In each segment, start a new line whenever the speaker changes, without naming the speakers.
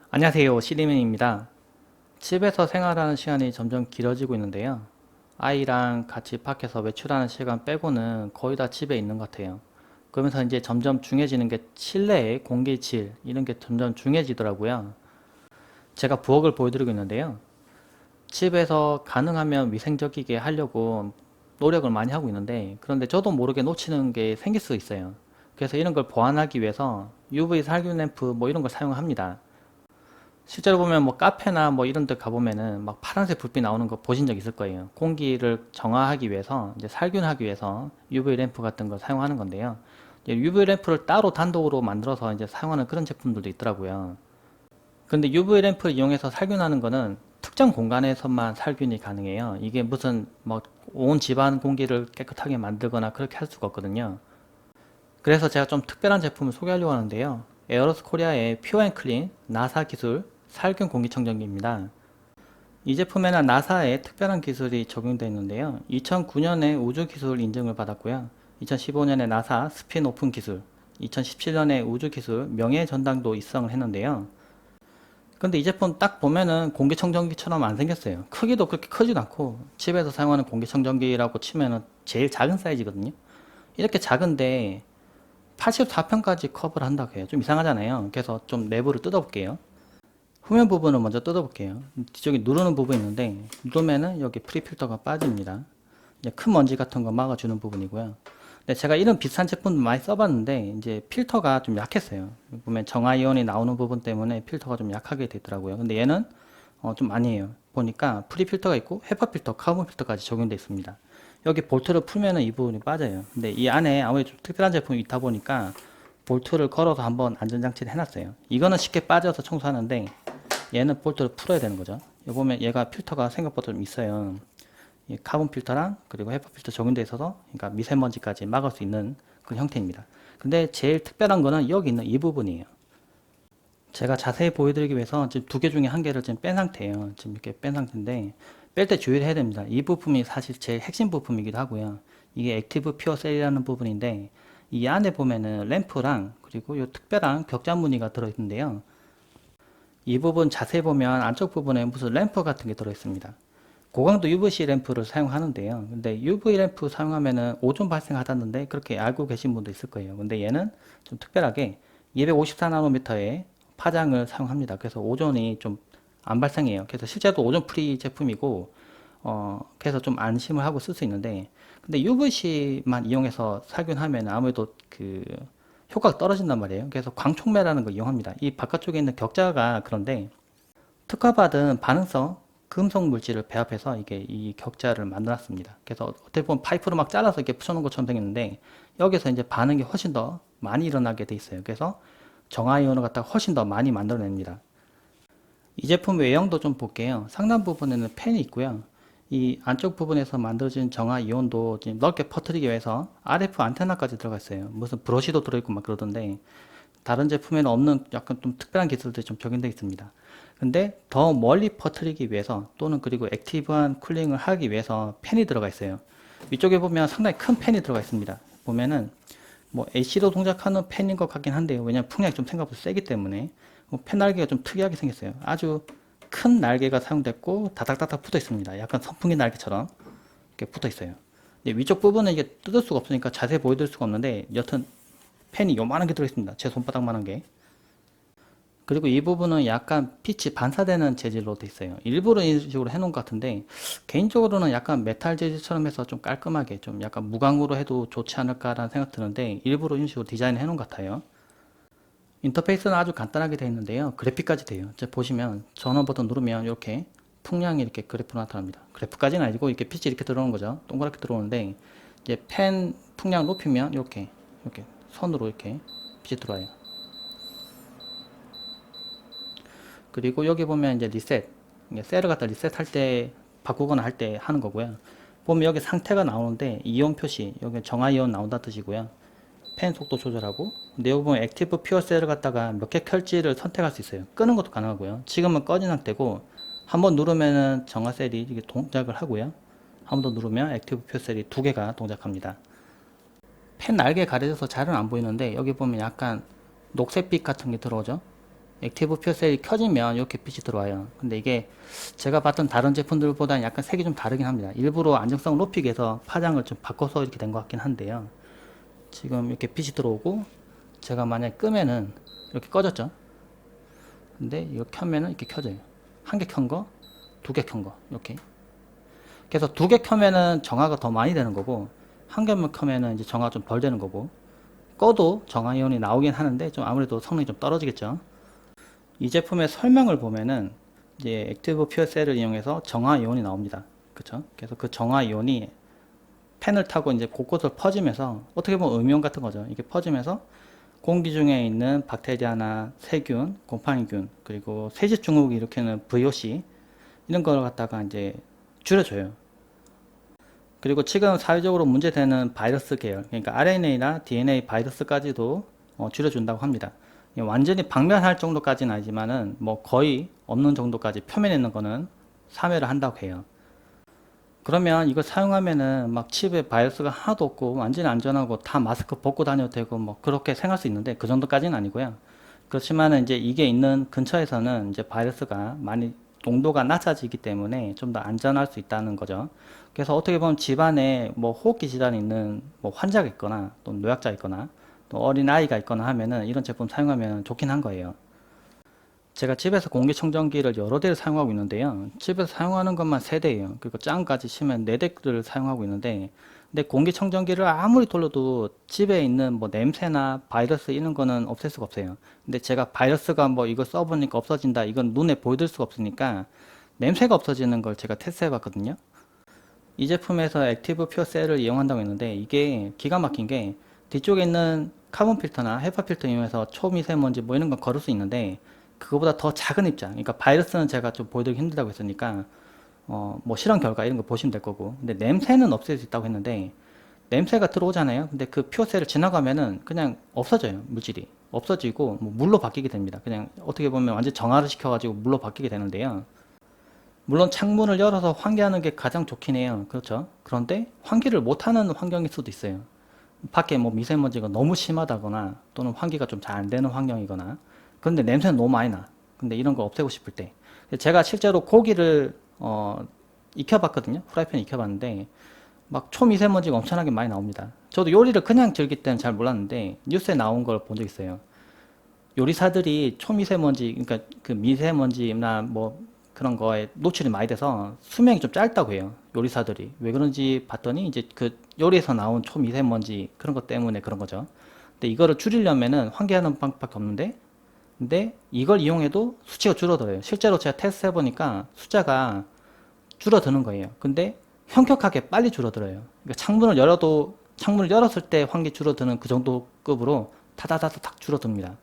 안녕하세요. 시리맨입니다. 집에서 생활하는 시간이 점점 길어지고 있는데요. 아이랑 같이 밖에서 외출하는 시간 빼고는 거의 다 집에 있는 것 같아요. 그러면서 이제 점점 중요해지는 게 실내의 공기질, 이런 게 점점 중요해지더라고요. 제가 부엌을 보여드리고 있는데요. 집에서 가능하면 위생적이게 하려고 노력을 많이 하고 있는데, 그런데 저도 모르게 놓치는 게 생길 수 있어요. 그래서 이런 걸 보완하기 위해서 UV 살균 램프 뭐 이런 걸 사용합니다. 실제로 보면 뭐 카페나 뭐 이런 데 가보면은 막 파란색 불빛 나오는 거 보신 적 있을 거예요. 공기를 정화하기 위해서, 이제 살균하기 위해서 UV 램프 같은 걸 사용하는 건데요. UV 램프를 따로 단독으로 만들어서 이제 사용하는 그런 제품들도 있더라고요. 근데 UV 램프를 이용해서 살균하는 거는 특정 공간에서만 살균이 가능해요. 이게 무슨 뭐 온 집안 공기를 깨끗하게 만들거나 그렇게 할 수가 없거든요. 그래서 제가 좀 특별한 제품을 소개하려고 하는데요. 에어로스 코리아의 퓨어앤클린 나사 기술 살균 공기청정기입니다. 이 제품에는 나사의 특별한 기술이 적용되어 있는데요. 2009년에 우주기술 인증을 받았고요. 2015년에 나사 스핀 오픈 기술, 2017년에 우주기술 명예전당도 입성을 했는데요. 근데 이 제품 딱 보면은 공기청정기처럼 안 생겼어요. 크기도 그렇게 크지도 않고 집에서 사용하는 공기청정기라고 치면은 제일 작은 사이즈거든요. 이렇게 작은데 84평까지 커버를 한다고 해요. 좀 이상하잖아요. 그래서 좀 내부를 뜯어볼게요. 후면 부분을 먼저 뜯어볼게요. 뒤쪽에 누르는 부분이 있는데 누르면은 여기 프리필터가 빠집니다. 이제 큰 먼지 같은 거 막아주는 부분이고요. 근데 제가 이런 비슷한 제품도 많이 써봤는데 이제 필터가 좀 약했어요. 보면 정화이온이 나오는 부분 때문에 필터가 좀 약하게 되더라고요. 근데 얘는 좀 아니에요. 보니까 프리필터가 있고 헤파 필터, 카본 필터까지 적용되어 있습니다. 여기 볼트를 풀면은 이 부분이 빠져요. 근데 이 안에 아무래도 좀 특별한 제품이 있다 보니까 볼트를 걸어서 한번 안전장치를 해놨어요. 이거는 쉽게 빠져서 청소하는데 얘는 볼트를 풀어야 되는 거죠. 여기 보면 얘가 필터가 생각보다 좀 있어요. 이 카본 필터랑 그리고 헤파 필터 적용되어 있어서 그러니까 미세먼지까지 막을 수 있는 그런 형태입니다. 근데 제일 특별한 거는 여기 있는 이 부분이에요. 제가 자세히 보여드리기 위해서 지금 두 개 중에 한 개를 지금 뺀 상태예요. 지금 이렇게 뺀 상태인데 뺄 때 주의를 해야 됩니다. 이 부품이 사실 제일 핵심 부품이기도 하고요. 이게 액티브 퓨어 셀이라는 부분인데 이 안에 보면은 램프랑 그리고 이 특별한 격자 무늬가 들어있는데요. 이 부분 자세히 보면 안쪽 부분에 무슨 램프 같은 게 들어있습니다. 고강도 UVC 램프를 사용하는데요. 근데 UV 램프 사용하면은 오존 발생하다는데 그렇게 알고 계신 분도 있을 거예요. 근데 얘는 좀 특별하게 254나노미터의 파장을 사용합니다. 그래서 오존이 좀 안 발생해요. 그래서 실제로 오존 프리 제품이고, 그래서 좀 안심을 하고 쓸 수 있는데, 근데 UVC만 이용해서 살균하면 아무래도 그 효과가 떨어진단 말이에요. 그래서 광촉매라는 걸 이용합니다. 이 바깥쪽에 있는 격자가 그런데 특허받은 반응성 금속 물질을 배합해서 이게 이 격자를 만들었습니다. 그래서 어떻게 보면 파이프로 막 잘라서 이렇게 붙여놓은 것처럼 생겼는데 여기서 이제 반응이 훨씬 더 많이 일어나게 돼 있어요. 그래서 정화이온을 갖다가 훨씬 더 많이 만들어냅니다. 이 제품 외형도 좀 볼게요. 상단 부분에는 팬이 있고요. 이 안쪽 부분에서 만들어진 정화이온도 지금 넓게 퍼뜨리기 위해서 RF 안테나까지 들어가 있어요. 무슨 브러쉬도 들어있고 막 그러던데 다른 제품에는 없는 약간 좀 특별한 기술들이 좀 적용되어 있습니다. 근데 더 멀리 퍼뜨리기 위해서 또는 그리고 액티브한 쿨링을 하기 위해서 팬이 들어가 있어요. 위쪽에 보면 상당히 큰 팬이 들어가 있습니다. 보면은 뭐 AC로 동작하는 팬인 것 같긴 한데요. 왜냐면 풍량이 좀 생각보다 세기 때문에 팬 날개가 좀 특이하게 생겼어요. 아주 큰 날개가 사용됐고 다닥다닥 붙어 있습니다. 약간 선풍기 날개처럼 이렇게 붙어 있어요. 근데 위쪽 부분은 이게 뜯을 수가 없으니까 자세히 보여드릴 수가 없는데 여튼 펜이 요만한 게 들어있습니다. 제 손바닥만한 게. 그리고 이 부분은 약간 빛이 반사되는 재질로 돼 있어요. 일부러 이런 식으로 해놓은 것 같은데 개인적으로는 약간 메탈 재질처럼 해서 좀 깔끔하게 좀 약간 무광으로 해도 좋지 않을까라는 생각 드는데 일부러 이런 식으로 디자인을 해놓은 것 같아요. 인터페이스는 아주 간단하게 되어 있는데요. 그래픽까지 돼요. 이제 보시면 전원 버튼 누르면 이렇게 풍량이 이렇게 그래프로 나타납니다. 그래프까지는 아니고 이렇게 빛이 이렇게 들어오는 거죠. 동그랗게 들어오는데 이제 펜 풍량 높이면 이렇게 선으로 이렇게 빛이 들어와요. 그리고 여기 보면 이제 리셋, 셀을 갖다 리셋할 때 바꾸거나 할 때 하는 거고요. 보면 여기 상태가 나오는데 이온 표시, 여기 정화이온 나온다 뜻이고요. 펜 속도 조절하고, 근데 여기 보면 액티브 퓨어 셀을 갖다가 몇 개 켤지를 선택할 수 있어요. 끄는 것도 가능하고요. 지금은 꺼진 상태고 한번 누르면은 정화 셀이 이게 동작을 하고요. 한 번 더 누르면 액티브 퓨어 셀이 두 개가 동작합니다. 펜 날개 가려져서 잘은 안 보이는데 여기 보면 약간 녹색빛 같은 게 들어오죠. 액티브 퓨어셀이 켜지면 이렇게 빛이 들어와요. 근데 이게 제가 봤던 다른 제품들보다는 약간 색이 좀 다르긴 합니다. 일부러 안정성을 높이기 위해서 파장을 좀 바꿔서 이렇게 된 것 같긴 한데요. 지금 이렇게 빛이 들어오고 제가 만약에 끄면은 이렇게 꺼졌죠. 근데 이거 켜면은 이렇게 켜져요. 한 개 켠 거, 두 개 켠 거, 이렇게. 그래서 두 개 켜면은 정화가 더 많이 되는 거고, 한 개만 켜면은 이제 정화가 좀 덜 되는 거고, 꺼도 정화 이온이 나오긴 하는데 좀 아무래도 성능이 좀 떨어지겠죠. 이 제품의 설명을 보면은 이제 액티브 퓨어 셀을 이용해서 정화 이온이 나옵니다. 그쵸? 그래서 그 정화 이온이 팬을 타고 이제 곳곳을 퍼지면서 어떻게 보면 음이온 같은 거죠. 이게 퍼지면서 공기 중에 있는 박테리아나 세균, 곰팡이균, 그리고 세제 증후군을 일으키는 VOC 이런 걸 갖다가 이제 줄여줘요. 그리고 지금 사회적으로 문제되는 바이러스 계열, 그러니까 RNA나 DNA 바이러스까지도 줄여준다고 합니다. 완전히 박멸할 정도까지는 아니지만은 뭐 거의 없는 정도까지 표면에 있는 거는 사멸을 한다고 해요. 그러면 이걸 사용하면은 막 칩에 바이러스가 하나도 없고 완전히 안전하고 다 마스크 벗고 다녀도 되고 뭐 그렇게 생각할 수 있는데 그 정도까지는 아니고요. 그렇지만은 이제 이게 있는 근처에서는 이제 바이러스가 많이 농도가 낮아지기 때문에 좀 더 안전할 수 있다는 거죠. 그래서 어떻게 보면 집안에 뭐 호흡기 질환이 있는 뭐 환자가 있거나 또 노약자 있거나 또 어린 아이가 있거나 하면은 이런 제품 사용하면 좋긴 한 거예요. 제가 집에서 공기청정기를 여러 대를 사용하고 있는데요. 집에서 사용하는 것만 3대예요. 그리고 짱까지 치면 4대를 사용하고 있는데, 근데 공기청정기를 아무리 돌려도 집에 있는 뭐 냄새나 바이러스 이런 거는 없앨 수가 없어요. 근데 제가 바이러스가 뭐 이거 써보니까 없어진다, 이건 눈에 보여줄 수가 없으니까 냄새가 없어지는 걸 제가 테스트해 봤거든요. 이 제품에서 액티브 퓨어 셀을 이용한다고 했는데 이게 기가 막힌 게 뒤쪽에 있는 카본 필터나 헤파 필터 이용해서 초미세먼지 뭐 이런 건 걸을 수 있는데 그거보다 더 작은 입장, 그러니까 바이러스는 제가 좀 보여드리기 힘들다고 했으니까 뭐 실험 결과 이런 거 보시면 될 거고, 근데 냄새는 없앨 수 있다고 했는데 냄새가 들어오잖아요. 근데 그 퓨어셀을 지나가면은 그냥 없어져요. 물질이 없어지고 뭐 물로 바뀌게 됩니다. 그냥 어떻게 보면 완전 정화를 시켜가지고 물로 바뀌게 되는데요. 물론 창문을 열어서 환기하는 게 가장 좋긴 해요. 그렇죠? 그런데 환기를 못하는 환경일 수도 있어요. 밖에 뭐 미세먼지가 너무 심하다거나 또는 환기가 좀 잘 안 되는 환경이거나, 그런데 냄새는 너무 많이 나. 근데 이런 거 없애고 싶을 때 제가 실제로 고기를 익혀봤거든요. 프라이팬에 익혀봤는데 막 초미세먼지가 엄청나게 많이 나옵니다. 저도 요리를 그냥 즐길 때는 잘 몰랐는데 뉴스에 나온 걸 본 적 있어요. 요리사들이 초미세먼지, 그러니까 그 미세먼지나 뭐 그런 거에 노출이 많이 돼서 수명이 좀 짧다고 해요. 요리사들이. 왜 그런지 봤더니 이제 그 요리에서 나온 초미세먼지 그런 것 때문에 그런 거죠. 근데 이거를 줄이려면은 환기하는 방법밖에 없는데, 근데 이걸 이용해도 수치가 줄어들어요. 실제로 제가 테스트 해보니까 숫자가 줄어드는 거예요. 근데 현격하게 빨리 줄어들어요. 그러니까 창문을 열었을 때 환기 줄어드는 그 정도 급으로 타다다닥 줄어듭니다.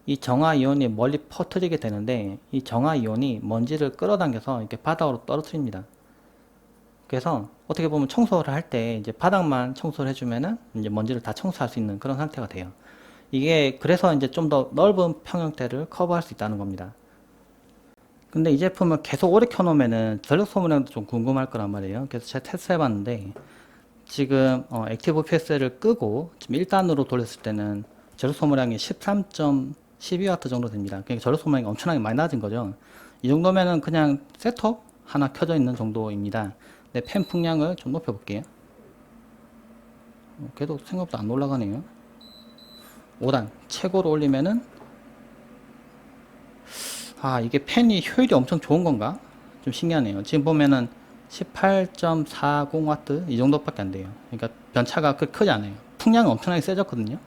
이 정화 이온이 멀리 퍼뜨리게 되는데 이 정화 이온이 먼지를 끌어당겨서 이렇게 바닥으로 떨어뜨립니다. 그래서 어떻게 보면 청소를 할 때 이제 바닥만 청소를 해주면은 이제 먼지를 다 청소할 수 있는 그런 상태가 돼요. 이게 그래서 이제 좀 더 넓은 평형대를 커버할 수 있다는 겁니다. 근데 이 제품을 계속 오래 켜놓으면은 전력 소모량도 좀 궁금할 거란 말이에요. 그래서 제가 테스트 해봤는데 지금 액티브 PS를 끄고 지금 1단으로 돌렸을 때는 전력 소모량이 13.12W 정도 됩니다. 그러니까 전력 소모량이 엄청나게 많이 낮은 거죠. 이 정도면은 그냥 셋톱 하나 켜져 있는 정도입니다. 네, 팬 풍량을 좀 높여볼게요. 그래도 생각보다 안 올라가네요. 5단 최고로 올리면은 이게 팬이 효율이 엄청 좋은 건가? 좀 신기하네요. 지금 보면은 18.40W 이 정도밖에 안 돼요. 그러니까 변차가 그렇게 크지 않아요. 풍량은 엄청나게 세졌거든요.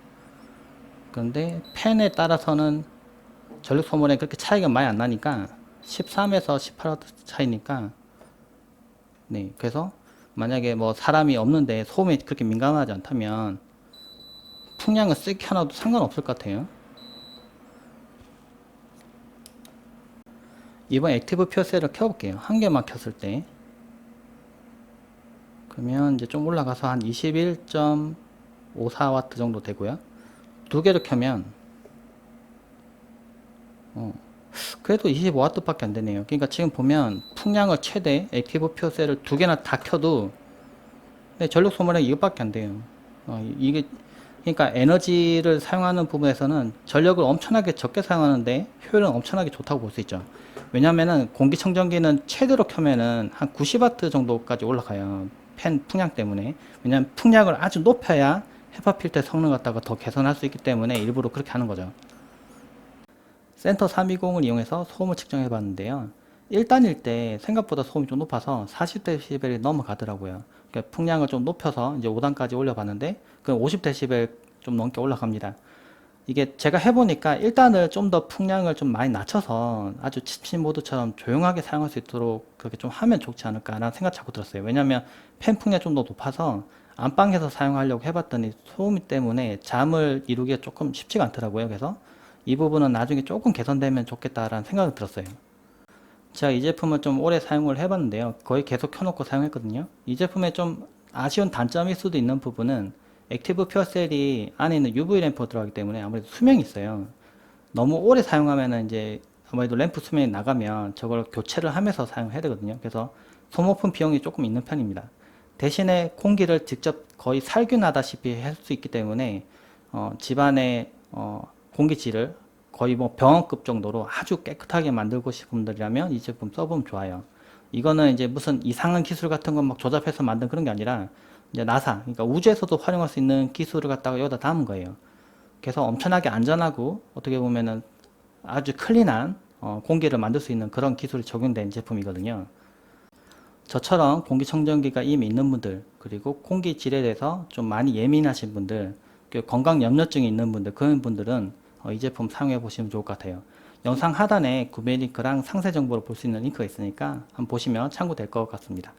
그런데 팬에 따라서는 전력 소모량이 그렇게 차이가 많이 안 나니까 13에서 18W 차이니까, 네, 그래서 만약에 뭐 사람이 없는데 소음에 그렇게 민감하지 않다면 풍량을 세게 켜놔도 상관없을 것 같아요. 이번 액티브 퓨어셀을 켜볼게요. 한 개만 켰을 때. 그러면 이제 좀 올라가서 한 21.54W 정도 되고요. 두 개를 켜면 그래도 25W 밖에 안 되네요. 그러니까 지금 보면 풍량을 최대 액티브 퓨어셀을 두 개나 다 켜도 네, 전력 소모량이 이것밖에 안 돼요. 이게 그러니까 에너지를 사용하는 부분에서는 전력을 엄청나게 적게 사용하는데 효율은 엄청나게 좋다고 볼 수 있죠. 왜냐면은 공기청정기는 최대로 켜면은 한 90W 정도까지 올라가요. 팬 풍량 때문에. 왜냐면 풍량을 아주 높여야 헤파 필터의 성능 갖다가 더 개선할 수 있기 때문에 일부러 그렇게 하는 거죠. 센터 320을 이용해서 소음을 측정해 봤는데요. 1단일 때 생각보다 소음이 좀 높아서 40dB이 넘어가더라고요. 그러니까 풍량을 좀 높여서 이제 5단까지 올려봤는데 그 50dB 좀 넘게 올라갑니다. 이게 제가 해보니까 1단을 좀 더 풍량을 좀 많이 낮춰서 아주 칩신 모드처럼 조용하게 사용할 수 있도록 그렇게 좀 하면 좋지 않을까라는 생각 자꾸 들었어요. 왜냐면 팬 풍량이 좀 더 높아서 안방에서 사용하려고 해봤더니 소음 때문에 잠을 이루기가 조금 쉽지가 않더라고요. 그래서 이 부분은 나중에 조금 개선되면 좋겠다라는 생각이 들었어요. 제가 이 제품을 좀 오래 사용을 해봤는데요. 거의 계속 켜놓고 사용했거든요. 이 제품의 좀 아쉬운 단점일 수도 있는 부분은 액티브 퓨어셀이 안에 있는 UV 램프가 들어가기 때문에 아무래도 수명이 있어요. 너무 오래 사용하면 이제 아무래도 램프 수명이 나가면 저걸 교체를 하면서 사용해야 되거든요. 그래서 소모품 비용이 조금 있는 편입니다. 대신에 공기를 직접 거의 살균하다시피 할 수 있기 때문에 집안의 공기질을 거의 뭐 병원급 정도로 아주 깨끗하게 만들고 싶은 분들이라면 이 제품 써보면 좋아요. 이거는 이제 무슨 이상한 기술 같은 거 막 조잡해서 만든 그런 게 아니라 이제 나사, 그러니까 우주에서도 활용할 수 있는 기술을 갖다가 여기다 담은 거예요. 그래서 엄청나게 안전하고 어떻게 보면은 아주 클린한 공기를 만들 수 있는 그런 기술이 적용된 제품이거든요. 저처럼 공기청정기가 이미 있는 분들, 그리고 공기질에 대해서 좀 많이 예민하신 분들, 건강 염려증이 있는 분들, 그런 분들은 이 제품 사용해 보시면 좋을 것 같아요. 영상 하단에 구매 링크랑 상세 정보를 볼 수 있는 링크가 있으니까 한번 보시면 참고될 것 같습니다.